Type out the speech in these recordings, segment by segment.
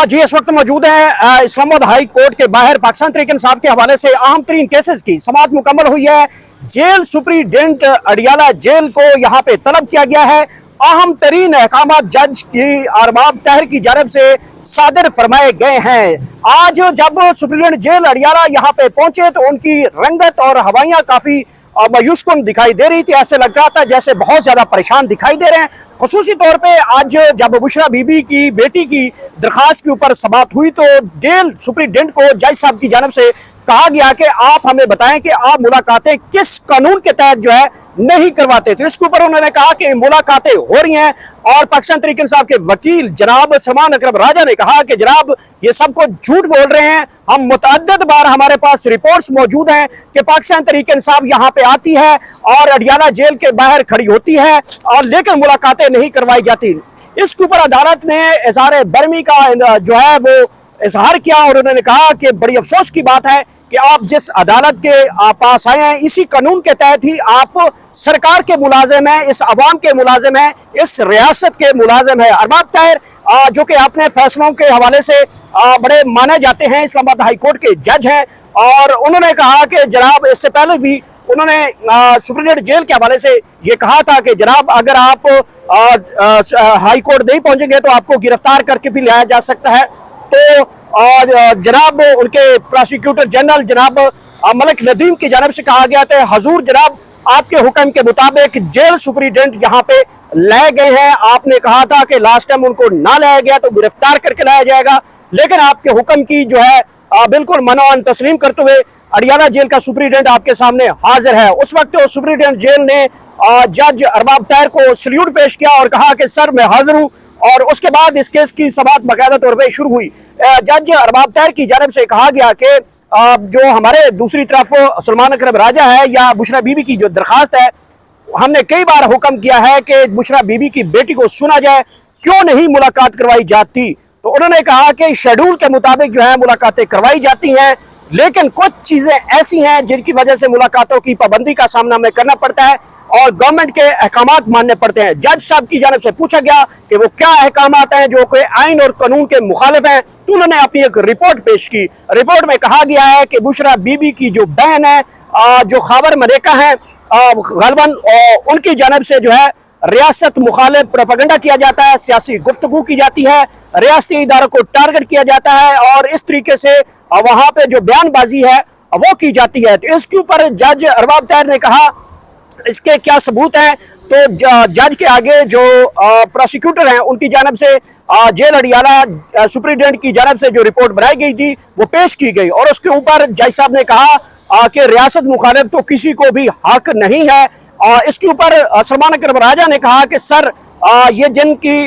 जी इस वक्त मौजूद है इस्लामाबाद हाई कोर्ट के बाहर। पाकिस्तान तहरीक इंसाफ के हवाले से अहम तरीन केसेस की समाअत मुकम्मल हुई है। जेल सुप्रीडेंट अडियाला जेल को यहाँ पे तलब किया गया है। अहम तरीन अहकाम जज की अरबाब ताहिर की जानब से सादर फरमाए गए हैं। आज जब सुप्रीडेंट जेल अडियाला यहाँ पे पहुंचे तो उनकी रंगत और हवाइयाँ काफी मायूसकुन दिखाई दे रही थी। ऐसे लग रहा था जैसे बहुत ज्यादा परेशान दिखाई दे रहे हैं। खुसूसी तौर पे आज जब बुशरा बीबी की बेटी की दरखास्त के ऊपर समाअत हुई तो जेल सुप्रीडेंट को जज साहब की जानब से कहा गया कि आप हमें बताएं कि आप मुलाकातें किस कानून के तहत जो है नहीं करवाते। तो इसके ऊपर उन्होंने कहा कि मुलाकातें हो रही हैं और पाकिस्तान तहरीक इंसाफ के वकील जनाब सलमान अकरम राजा ने कहा कि जनाब ये सबको झूठ बोल रहे हैं। हम मुतअद्दिद बार हमारे पास रिपोर्ट्स मौजूद हैं कि पाकिस्तान तहरीक इंसाफ यहाँ पे आती है और अडियाला जेल के बाहर खड़ी होती है और लेकिन मुलाकातें नहीं करवाई जाती। इसके ऊपर अदालत ने इजहार बरमी का जो है वो इजहार किया और उन्होंने कहा कि बड़ी अफसोस की बात है कि आप जिस अदालत के पास आए हैं इसी कानून के तहत ही आप सरकार के मुलाजिम हैं, इस अवाम के मुलाजिम हैं, इस रियासत के मुलाजिम है। अरबाब ताहिर जो कि अपने फैसलों के हवाले से बड़े माने जाते हैं, इस्लामाबाद हाई कोर्ट के जज हैं और उन्होंने कहा कि जनाब इससे पहले भी उन्होंने सुप्रीडेंट जेल के हवाले से ये कहा था कि जनाब अगर आप हाई कोर्ट नहीं पहुंचेंगे तो आपको गिरफ्तार करके भी लाया जा सकता है। तो जनाब उनके प्रोसिक्यूटर जनरल जनाब मलिक नदीम की जानब से कहा गया था हजूर जनाब आपके हुक्म के मुताबिक जेल सुप्रीडेंट यहाँ पे लाए गए हैं। आपने कहा था कि लास्ट टाइम उनको ना लाया गया तो गिरफ्तार करके लाया जाएगा, लेकिन आपके हुक्म की जो है बिल्कुल मनोअन तस्लीम करते हुए अडियाला जेल का सुप्रीडेंट आपके सामने हाजिर है। उस वक्त तो सुप्रीडेंट जेल ने जज अरबाब ताहिर को सल्यूट पेश किया और कहा कि सर मैं हाजिर हूँ और उसके बाद इस केस की समाअत बाकायदा तौर पर शुरू हुई। जज अरबाब ताहिर की जानब से कहा गया कि जो हमारे दूसरी तरफ सलमान अकरम राजा है या बुशरा बीबी की जो दरखास्त है, हमने कई बार हुक्म किया है कि बुशरा बीबी की बेटी को सुना जाए, क्यों नहीं मुलाकात करवाई जाती। तो उन्होंने कहा कि शेड्यूल के मुताबिक जो है मुलाकातें करवाई जाती हैं, लेकिन कुछ चीजें ऐसी हैं जिनकी वजह से मुलाकातों की पाबंदी का सामना हमें करना पड़ता है और गवर्नमेंट के अहकामात मानने पड़ते हैं। जज साहब की जानब से पूछा गया कि वो क्या अहकामात हैं जो कि आइन और कानून के मुखालिफ हैं, तो उन्होंने अपनी एक रिपोर्ट पेश की। रिपोर्ट में कहा गया है कि बुशरा बीबी की जो बहन है जो खावर मलेका है गलबन उनकी जानब से जो है रियासत मुखालिफ प्रोपेगेंडा किया जाता है, सियासी गुफ्तगू की जाती है, रियासती इदारों को टारगेट किया जाता है और इस तरीके से वहां पे जो बयानबाजी है वो की जाती है। तो इसके ऊपर जज अरबाब ताहिर ने कहा इसके क्या सबूत हैं। तो जज के आगे जो प्रोसिक्यूटर हैं उनकी जानब से जेल अडियाला सुप्रीडेंट की जानब से जो रिपोर्ट बनाई गई थी वो पेश की गई और उसके ऊपर जज साहब ने कहा कि रियासत मुखालिफ तो किसी को भी हक नहीं है। इसके ऊपर सलमान अकरम राजा ने कहा कि सर ये जिनकी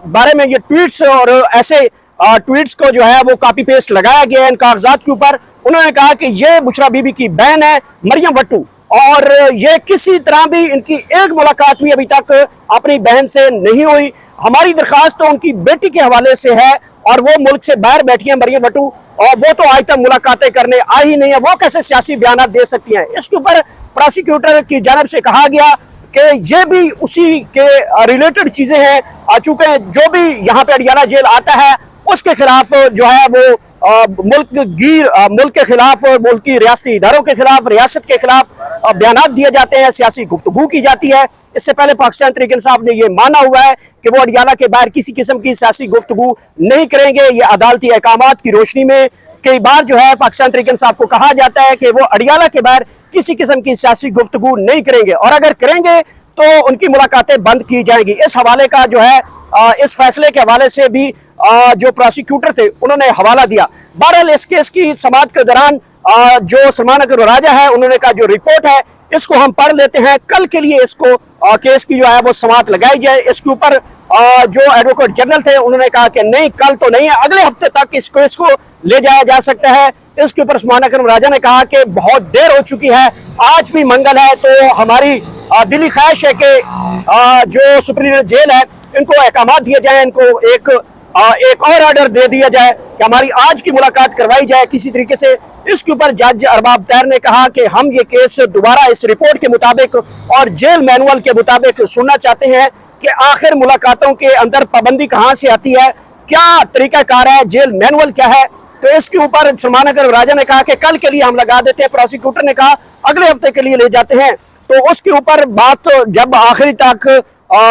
बारे में ये ट्वीट्स और ऐसे ट्वीट्स को जो है वो कॉपी पेस्ट लगाया गया है इन कागजात के ऊपर, उन्होंने कहा कि ये बुशरा बीबी की बहन है मरियम वट्टू और ये किसी तरह भी इनकी एक मुलाकात भी अभी तक अपनी बहन से नहीं हुई। हमारी दरखास्त तो उनकी बेटी के हवाले से है और वो मुल्क से बाहर बैठी है मरियम वट्टू और वो तो आज तक मुलाकातें करने आई ही नहीं है, वो कैसे सियासी बयान दे सकती हैं। इसके ऊपर प्रोसिक्यूटर की जानब से कहा गया कि ये भी उसी के रिलेटेड चीजें हैं, चूंकि जो भी यहाँ पे अडियाला जेल आता है उसके खिलाफ जो है वो मुल्क के खिलाफ, मुल्क की रियासती इदारों के खिलाफ, रियासत के खिलाफ बयान दिए जाते हैं, सियासी गुफ्तगू की जाती है। इससे पहले पाकिस्तान तहरीक इंसाफ ने यह माना हुआ है कि वो अडियाला के बाहर किसी किस्म की सियासी गुफ्तगू नहीं करेंगे। ये अदालती अहकामात की रोशनी में कई बार जो है पाकिस्तान तहरीक इंसाफ को कहा जाता है कि वो अडियाला के बाहर किसी किस्म की सियासी गुफ्तगू नहीं करेंगे और अगर करेंगे तो उनकी मुलाकातें बंद की जाएंगी। इस हवाले का जो है इस फैसले के हवाले से भी जो प्रोसिक्यूटर थे उन्होंने हवाला दिया। बहरहाल इस केस की समाअत के दौरान जो सलमान अकरम राजा है उन्होंने कहा जो रिपोर्ट है इसको हम पढ़ लेते हैं, कल के लिए इसको केस की जो है वो समाअत लगाई जाए। इसके ऊपर जो एडवोकेट जनरल थे उन्होंने कहा कि नहीं कल तो नहीं है, अगले हफ्ते तक इस केस को ले जाया जा सकता है। इसके ऊपर सलमान अकरम राजा ने कहा कि बहुत देर हो चुकी है, आज भी मंगल है तो हमारी दिली ख्वाहिश है कि जो सुप्रीडेंट जेल है इनको अहकाम दिए जाए, इनको एक और ऑर्डर दे दिया जाए कि हमारी आज की मुलाकात करवाई जाए किसी तरीके से। इसके ऊपर जज अरबाब ताहिर ने कहा कि हम ये केस दोबारा इस रिपोर्ट के मुताबिक और जेल मैनुअल के मुताबिक सुनना चाहते हैं कि आखिर मुलाकातों के अंदर पाबंदी कहाँ से आती है, क्या तरीकाकार है, जेल मैनुअल क्या है। तो इसके ऊपर सलमान अकरम राजा ने कहा कि कल के लिए हम लगा देते हैं, प्रोसिक्यूटर ने कहा अगले हफ्ते के लिए ले जाते हैं। तो उसके ऊपर बात जब आखिरी तक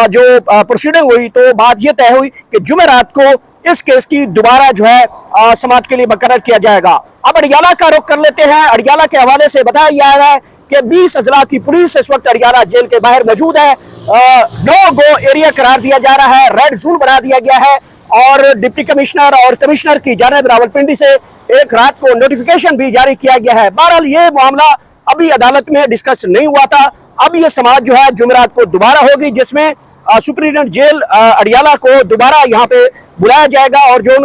जो प्रोसीडिंग हुई तो बात यह तय हुई कि जुमेरात को इस केस की दोबारा जो है समाअत के लिए मुकर्रर किया जाएगा। अब अडियाला का रुख कर लेते हैं। अडियाला के हवाले से बताया जा रहा है कि 20 अजला की पुलिस इस वक्त अडियाला जेल के बाहर मौजूद है। नो गो एरिया करार दिया जा रहा है, रेड जोन बना दिया गया है और डिप्टी कमिश्नर और कमिश्नर की जानिब रावलपिंडी से एक रात को नोटिफिकेशन भी जारी किया गया है। बहरहाल ये मामला अभी अदालत में डिस्कस नहीं हुआ था। अब ये समाअत जो है जुमेरात को दोबारा होगी, जिसमें सुप्रीडेंट जेल अडियाला को दोबारा यहाँ पे बुलाया जाएगा और जो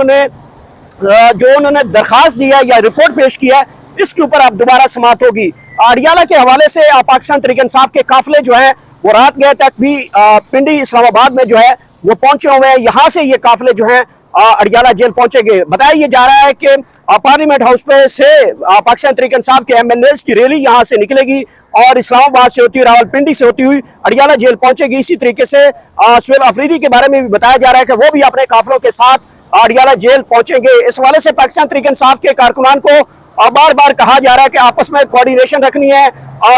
उन्होंने दरखास्त दी है या रिपोर्ट पेश किया है इसके ऊपर अब दोबारा समाअत होगी। अडियाला के हवाले से पाकिस्तान तहरीक इंसाफ के काफिले जो है वो रात गए तक भी पिंडी इस्लामाबाद में जो है वो पहुंचे हुए हैं। यहाँ से ये काफिले जो है अडियाला जेल पहुंचेंगे। बताया ये जा रहा है कि पार्लियामेंट हाउस पे से पाकिस्तान तहरीक इंसाफ के MNAs की रैली यहाँ से निकलेगी और इस्लामाबाद से होती हुई रावलपिंडी से होती हुई अडियाला जेल पहुंचेगी। इसी तरीके से सुहेल अफरीदी के बारे में भी बताया जा रहा है कि वो भी अपने काफिलों के साथ अडियाला जेल पहुंचेंगे। इस हवाले से पाकिस्तान तहरीक इंसाफ के कारकुनान को बार बार कहा जा रहा है कि आपस में कोऑर्डिनेशन रखनी है,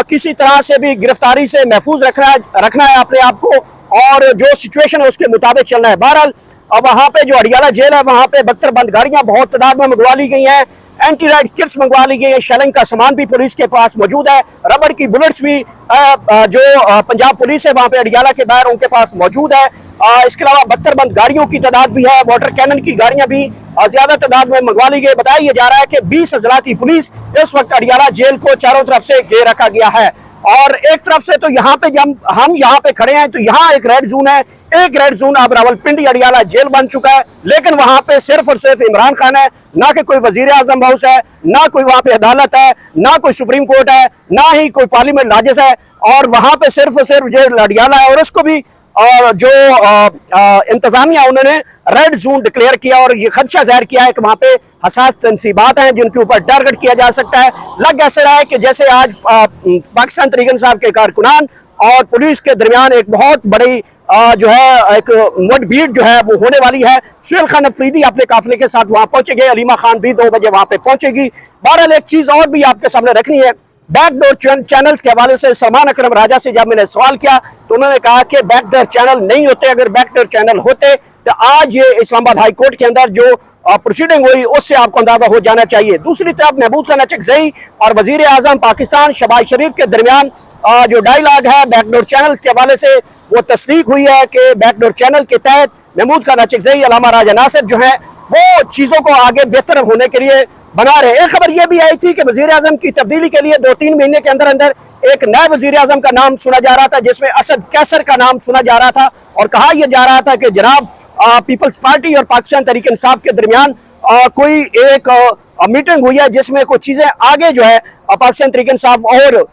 किसी तरह से भी गिरफ्तारी से महफूज रखना है अपने आप को और जो सिचुएशन है उसके मुताबिक चलना है। बहरहाल अब वहाँ पे जो अडियाला जेल है वहाँ पे बख्तर-बंद गाड़ियाँ बहुत तादाद में मंगवा ली गई हैं, एंटी राइड किट्स मंगवा ली गई है, शेलिंग का सामान भी पुलिस के पास मौजूद है, रबड़ की बुलेट्स भी जो पंजाब पुलिस है वहाँ पे अडियाला के बाहर उनके पास मौजूद है। इसके अलावा बख्तर-बंद गाड़ियों की तादाद भी है, वाटर कैनन की गाड़ियाँ भी ज्यादा तादाद में मंगवा ली गई। बताया जा रहा है कि 20 अजला की पुलिस इस वक्त अडियाला जेल को चारों तरफ से घेर रखा गया है और एक तरफ से तो यहाँ पे जब हम यहाँ पे खड़े हैं तो यहाँ एक रेड जोन है, एक रेड जोन अब रावलपिंडी अडियाला जेल बन चुका है, लेकिन वहां पे सिर्फ और सिर्फ इमरान खान है, ना कि कोई वजीर आजम हाउस है, ना कोई वहां पे अदालत है, ना कोई सुप्रीम कोर्ट है, ना ही कोई पार्लियामेंट लाजिस है और वहां पे सिर्फ और सिर्फ जेल अडियाला है। और उसको भी जो इंतजामिया उन्होंने रेड जोन डिक्लेयर किया और ये खदशा जाहिर किया है कि वहां पे हसास तनसीबात हैं जिनके ऊपर टारगेट किया जा सकता है। लग ऐसे रहा है कि जैसे आज पाकिस्तान तहरीक इंसाफ के कारकुनान और पुलिस के दरमियान एक बहुत बड़ी जो है एक मुठभेड़ जो है वो होने वाली है। सुहेल खान अफरीदी अपने काफिले के साथ वहां पहुंचेंगे, अलीमा खान भी 2 बजे वहां पे पहुंचेगी। बहरहाल एक चीज और भी आपके सामने रखनी है, बैकडोर चैनल्स के हवाले से सलमान अकरम राजा से जब मैंने सवाल किया तो उन्होंने कहा कि बैकडोर चैनल नहीं होते, अगर बैकडोर चैनल होते तो आज ये इस्लामाबाद हाई कोर्ट के अंदर जो प्रोसीडिंग हुई उससे आपको अंदाजा हो जाना चाहिए। दूसरी तरफ महमूद खान अचकज़ई और वजीर आजम पाकिस्तान शहबाज शरीफ के दरमियान जो डायलॉग है बैकडोर चैनल्स के हवाले से वो तस्दीक हुई है कि बैकडोर चैनल के तहत महमूद खान अचकज़ई अल्लामा राजा नासिर जो है वो चीज़ों को आगे बेहतर होने के लिए बना रहे। एक खबर यह भी आई थी कि वजीर आजम की तब्दीली के लिए 2-3 महीने के अंदर अंदर एक नए वजीर आजम का नाम सुना जा रहा था, जिसमें असद कैसर का नाम सुना जा रहा था और कहा यह जा रहा था कि जनाब पीपल्स पार्टी और पाकिस्तान तहरीक इंसाफ के दरमियान कोई एक मीटिंग हुई है जिसमें कुछ चीजें आगे जो है पाकिस्तान तहरीक इंसाफ और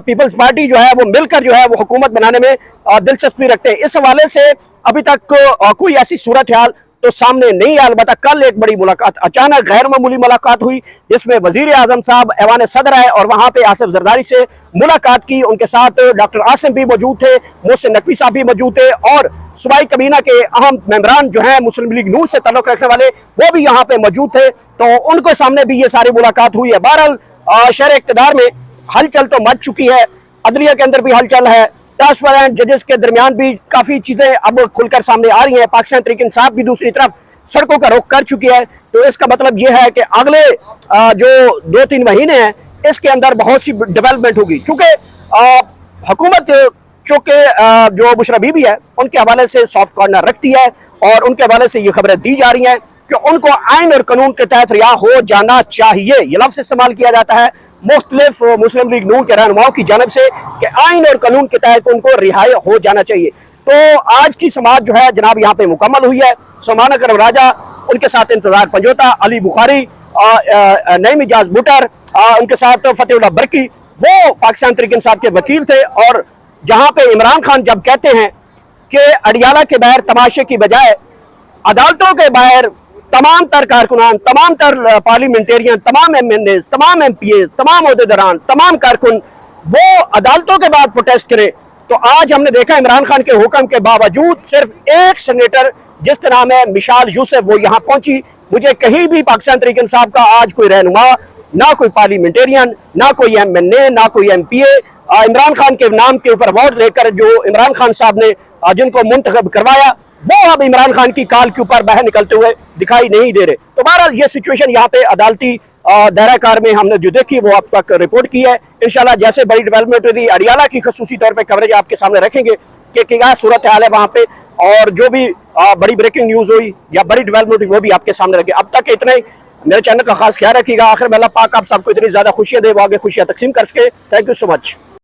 पीपल्स पार्टी जो है वो मिलकर जो है वो हुकूमत बनाने में दिलचस्पी रखते हैं। इस हवाले से अभी तक कोई ऐसी सूरत हाल तो सामने नहीं है। अलबत्ता कल एक बड़ी मुलाकात, अचानक गैर मामूली मुलाकात हुई जिसमें वजीर आजम साहब ऐवान सदर आए और वहां पे आसिफ जरदारी से मुलाकात की। उनके साथ डॉक्टर आसिम भी मौजूद थे, मोहसिन नकवी साहब भी मौजूद थे और सूबाई कबीना के अहम मेंबरान जो हैं मुस्लिम लीग नून से ताल्लुक रखने वाले वो भी यहाँ पे मौजूद थे, तो उनके सामने भी ये सारी मुलाकात हुई है। बहरहाल शहर इक़्तिदार में हलचल तो मच चुकी है, अदलिया के अंदर भी हलचल है, ट्रांसफर एंड जजेस के दरमियान भी काफी चीजें अब खुलकर सामने आ रही हैं। पाकिस्तान तहरीक इंसाफ भी दूसरी तरफ सड़कों का रुख कर चुकी है, तो इसका मतलब यह है कि अगले जो 2-3 महीने हैं इसके अंदर बहुत सी डेवलपमेंट होगी। चूंकि हुकूमत चूंकि जो बुशरा बीबी है उनके हवाले से सॉफ्ट कॉर्नर रखती है और उनके हवाले से ये खबरें दी जा रही हैं कि उनको आइन और कानून के तहत रिहा हो जाना चाहिए। ये लफ्ज इस्तेमाल किया जाता है मुख्तलिफ मुस्लिम लीग नून के रहनुमाओं की जानब से कि आइन और कानून के तहत उनको रिहाई हो जाना चाहिए। तो आज की समाअत जो है जनाब यहाँ पे मुकम्मल हुई है। सलमान अकरम राजा, उनके साथ इंतजार पंजोता, अली बुखारी, नईम इजाज बुटर, उनके साथ फतेहुल्लाह बरकी, वो पाकिस्तान तहरीक इंसाफ के वकील थे। और जहाँ पे इमरान खान जब कहते हैं कि अडियाला के बाहर तमाशे की बजाय अदालतों के बाहर तमाम तर कारकुनान, तमाम तर पार्लियामेंटेरियन, तमाम MNAs, तमाम MPAs, तमाम ओहदेदारान, तमाम कारकुन वो अदालतों के बाद प्रोटेस्ट करें, तो आज हमने देखा इमरान खान के हुक्म के बावजूद सिर्फ एक सेनेटर जिस तरह में मिशाल यूसुफ वो यहाँ पहुंची, मुझे कहीं भी पाकिस्तान तहरीक इंसाफ का आज कोई रहनुमा, ना कोई पार्लियामेंटेरियन, ना कोई MNA, ना कोई MPA इमरान खान के नाम के ऊपर वोट लेकर जो इमरान खान साहब ने जिनको मुंतखब करवाया, वो अब इमरान खान की काल के ऊपर बाहर निकलते हुए दिखाई नहीं दे रहे। तो बहरहाल ये सिचुएशन यहाँ पे अदालती दायरा कार में हमने जो देखी वो आप तक रिपोर्ट की है। इंशाल्लाह जैसे बड़ी डेवलपमेंट हुई अडियाला की खसूसी तौर पे कवरेज आपके सामने रखेंगे कि क्या सूरत हाल है वहाँ पे, और जो भी बड़ी ब्रेकिंग न्यूज़ हुई या बड़ी डेवलपमेंट हुई वो भी आपके सामने रखें। अब तक इतने ही, मेरे चैनल का खास ख्याल रखिएगा। आखिर में अल्लाह पाक आप सबको इतनी ज़्यादा खुशियाँ दे, वो आगे खुशियाँ तकसीम कर सके। Thank you so much.